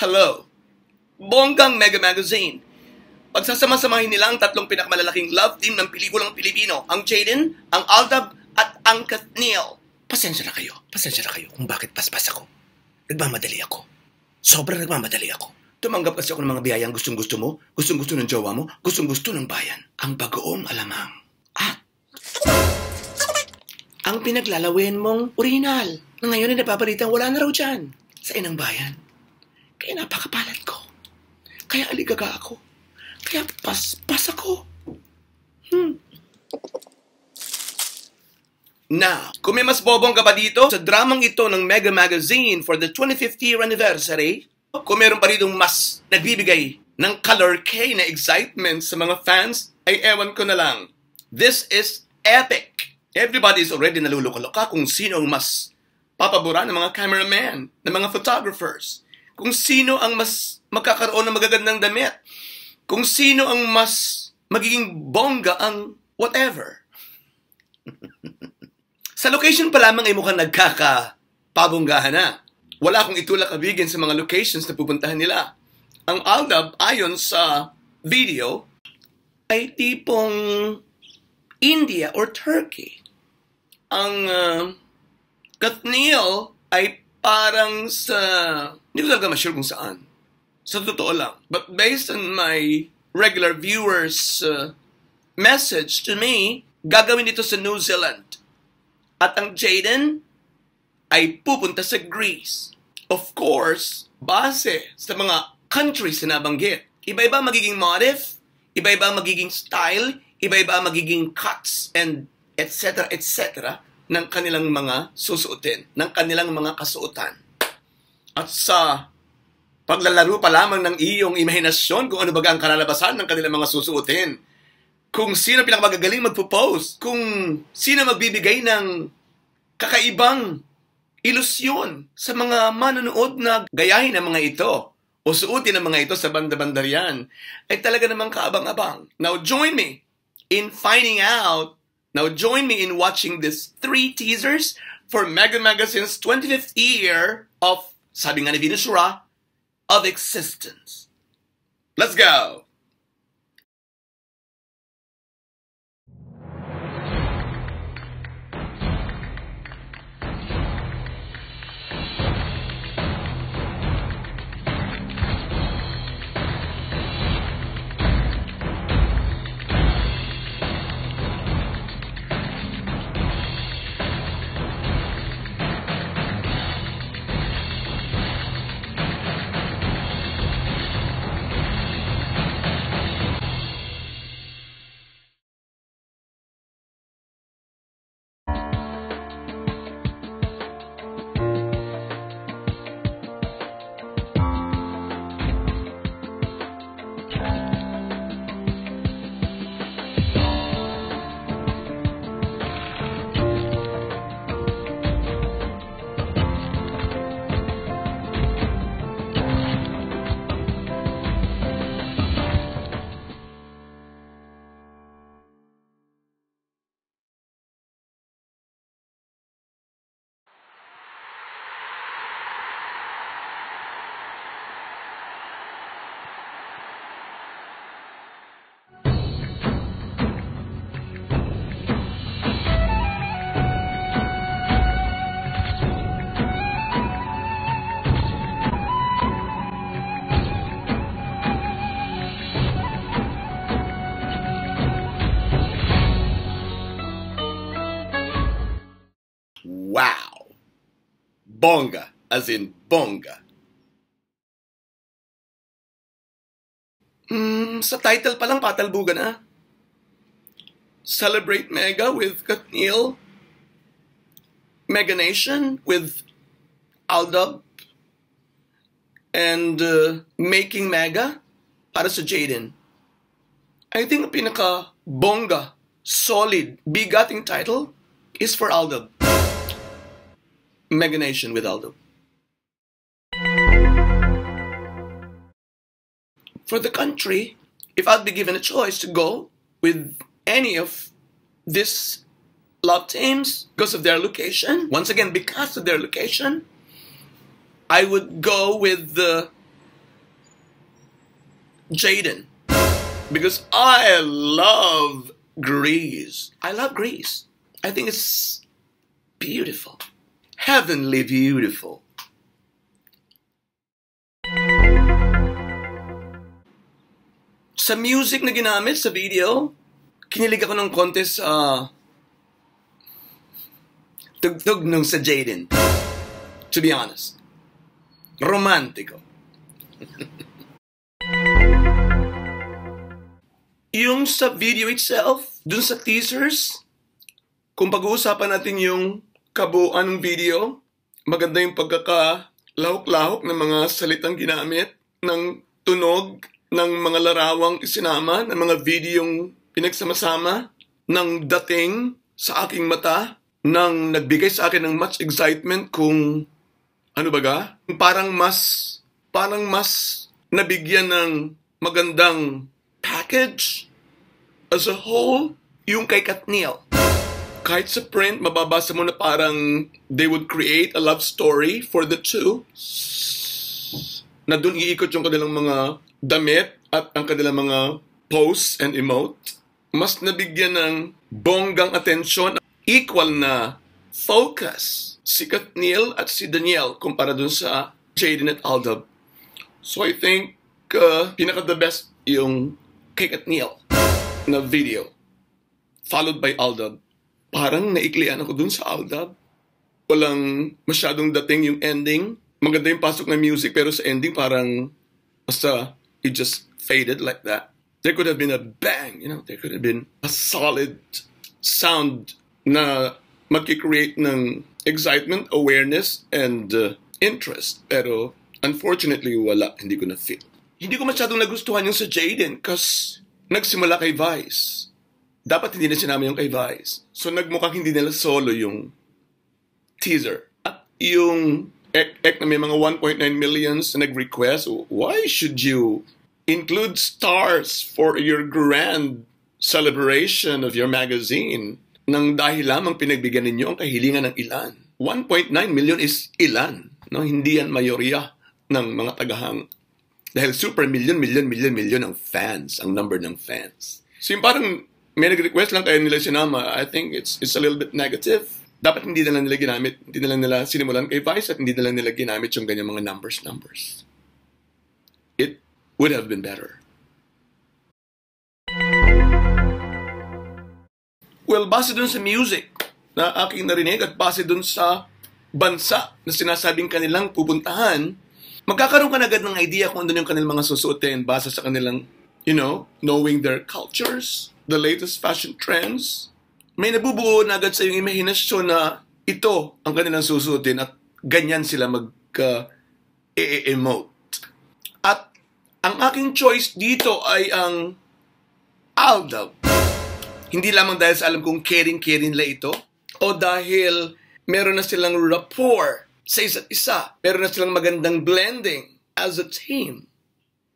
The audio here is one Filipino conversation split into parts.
Hello. Bonggang Mega Magazine. Pagsasama-samahin nila ang tatlong pinakamalalaking love team ng pelikulang Pilipino, ang Jaden, ang Aldab, at ang Kathniel. Pasensya na kayo kung bakit paspas ako. Nagmamadali ako. Sobrang nagmamadali ako. Tumanggap kasi ako ng mga biyayang gustong-gusto mo, gustong-gusto ng jowa mo, gustong-gusto ng bayan. Ang bagoong alamang. At ang pinaglalawin mong original na ngayon ay napapalitang wala na raw dyan sa inang bayan. Kaya napakapalat ko. Kaya aligaga ako. Kaya paspas ako. Now, kung may mas bobong ka pa dito sa dramang ito ng Mega Magazine for the 25th year anniversary, kung meron pa rin mas nagbibigay ng color K na excitement sa mga fans, ay ewan ko na lang. This is epic. Everybody is already naluluka-luka kung sino ang mas papabura ng mga cameraman, ng mga photographers, kung sino ang mas magkakaroon ng magagandang damit, kung sino ang mas magiging bongga ang whatever. Sa location pa lamang ay mukhang nagkakapabonggahan na. Wala akong itulak kabigin sa mga locations na pupuntahan nila. Ang Aldab, ayon sa video, ay tipong India or Turkey. Ang Kathniel ay parang sa... Hindi ko talaga ma-sure kung saan. Sa totoo lang. But based on my regular viewers' message to me, gagawin ito sa New Zealand. At ang Jaden ay pupunta sa Greece. Of course, base sa mga countries na nabanggit. Iba-iba magiging motif, iba-iba magiging style, iba-iba magiging cuts, and etc. etc. ng kanilang mga susuotin, ng kanilang mga kasuotan. At sa paglalaro pa lamang ng iyong imahinasyon kung ano baga ang kalalabasan ng kanilang mga susuotin, kung sino pinakamagagaling magpo-post, kung sino magbibigay ng kakaibang ilusyon sa mga manonood na gayahin ng mga ito o suotin ng mga ito sa banda-banda riyan, ay talaga namang kaabang-abang. Now join me in finding out, now join me in watching these 3 teasers for Mega Magazine's 25th year of, sabi nga ni Venus Shura, of existence. Let's go! Wow! Bongga, as in bongga. Sa title pa lang patalbugan na. Celebrate Mega with Kathniel, Mega Nation with Aldab, and Making Mega para sa Jaden. I think ang pinaka-bongga, solid, bigating title is for Aldab. Mega Nation with Aldab. For the country, if I'd be given a choice to go with any of these love teams because of their location, once again, because of their location, I would go with the Jaden. Because I love Greece. I love Greece. I think it's beautiful. Heavenly beautiful. Sa music na ginamit sa video, kinilig ako ng konti sa tugtog nung sa Jaden. To be honest. Romantiko. Yung sa video itself, dun sa teasers, kung pag-uusapan natin yung kabuuan ng video, maganda yung pagkakalahok-lahok ng mga salitang ginamit, ng tunog, ng mga larawang isinama, ng mga videong pinagsama-sama, ng dating sa aking mata, ng nagbigay sa akin ng much excitement kung ano baga, parang mas nabigyan ng magandang package as a whole, yung kay Katniel. Kahit sa print, mababasa mo na parang they would create a love story for the two. Na dun iikot yung kanilang mga damit at ang kanilang mga posts and emote. Mas nabigyan ng bonggang atensyon, equal na focus si Katniel at si Danielle kumpara dun sa Jaden at Aldab. So I think pinaka-the best yung kay Katniel na video, followed by Aldab. Parang naiklian ako dun sa Aldab. Walang masyadong dating yung ending. Maganda yung pasok na music, pero sa ending parang basta it just faded like that. There could have been a bang, there could have been a solid sound na magkikreate ng excitement, awareness, and interest. Pero unfortunately, wala. Hindi ko na-feel. Hindi ko masyadong nagustuhan yung sa Jaden kasi nagsimula kay Vice. Dapat hindi na sinama yung kay Vice. So nagmukhang hindi nila solo yung teaser. At yung ek na may mga 1.9 millions na nag-request, why should you include stars for your grand celebration of your magazine nang dahil lamang pinagbigyan ninyo ang kahilingan ng ilan? 1.9 million is ilan. No? Hindi yan mayorya ng mga tagahang. Dahil super million ng fans, ang number ng fans. So yung parang may nag-request lang kaya nila sinama, I think it's a little bit negative. Dapat hindi na lang nila ginamit, hindi na lang nila sinimulan kay Vice at hindi na lang nila ginamit yung ganyan mga numbers. It would have been better. Well, base dun sa music na aking narinig at base dun sa bansa na sinasabing kanilang pupuntahan, magkakaroon ka na agad ng idea kung ano yung kanilang mga susuotin base sa kanilang, knowing their cultures, the latest fashion trends. May nabubuo na agad sa iyong imahinasyon na ito ang kanilang susuotin at ganyan sila mag-emote. At ang aking choice dito ay ang Aldab. Hindi lamang dahil sa alam kong caring nila ito o dahil meron na silang rapport sa isa't isa. Meron na silang magandang blending as a team.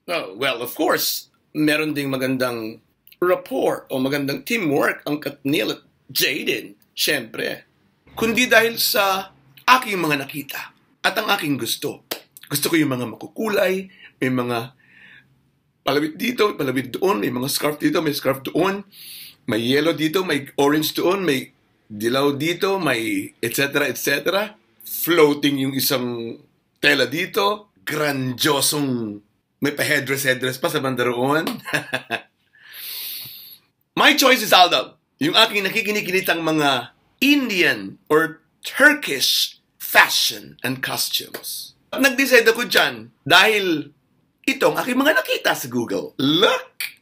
Well, of course, meron ding magandang rapport o magandang teamwork ang Katniel at Jaden, syempre. Kundi dahil sa aking mga nakita at ang aking gusto. Gusto ko yung mga makukulay, may mga palawit dito, palawit doon, may mga scarf dito, may scarf doon, may yellow dito, may orange doon, may dilaw dito, may etc. Floating yung isang tela dito, grandiosong may pa-headdress pa sa banda roon. My choice is Aldab. Yung aking nakikinikilitang mga Indian or Turkish fashion and costumes. At nag-decide ako dyan dahil itong aking mga nakita sa Google. Look!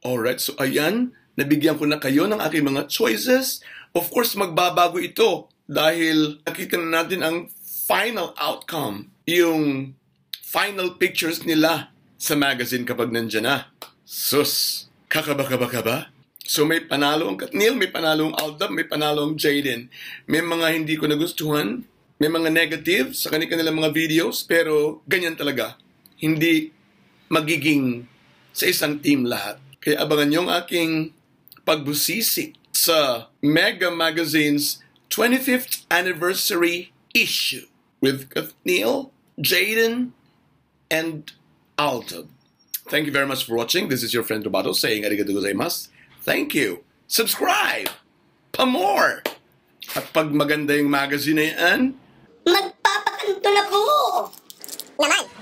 Alright, so ayan, nabigyan ko na kayo ng aking mga choices. Of course, magbabago ito dahil nakita na natin ang final outcome, yung final pictures nila sa magazine kapag nandyan na. Sus, kakaba-kaba-kaba? So may panalo ang Katniel, may panalo ang Aldab, may panalo ang Jaden. May mga hindi ko nagustuhan, may mga negative sa kanilang mga videos, pero ganyan talaga. Hindi magiging sa isang team lahat. Kaya abangan nyo ang aking pagbusisi sa Mega Magazine's 25th anniversary issue with Katniel, Jaden, and Aldab. Thank you very much for watching. This is your friend Robato saying arigatou gozaimasu. Thank you. Subscribe! Pa more! At pag maganda yung magazine na yan, magpapakantun ako! Naman!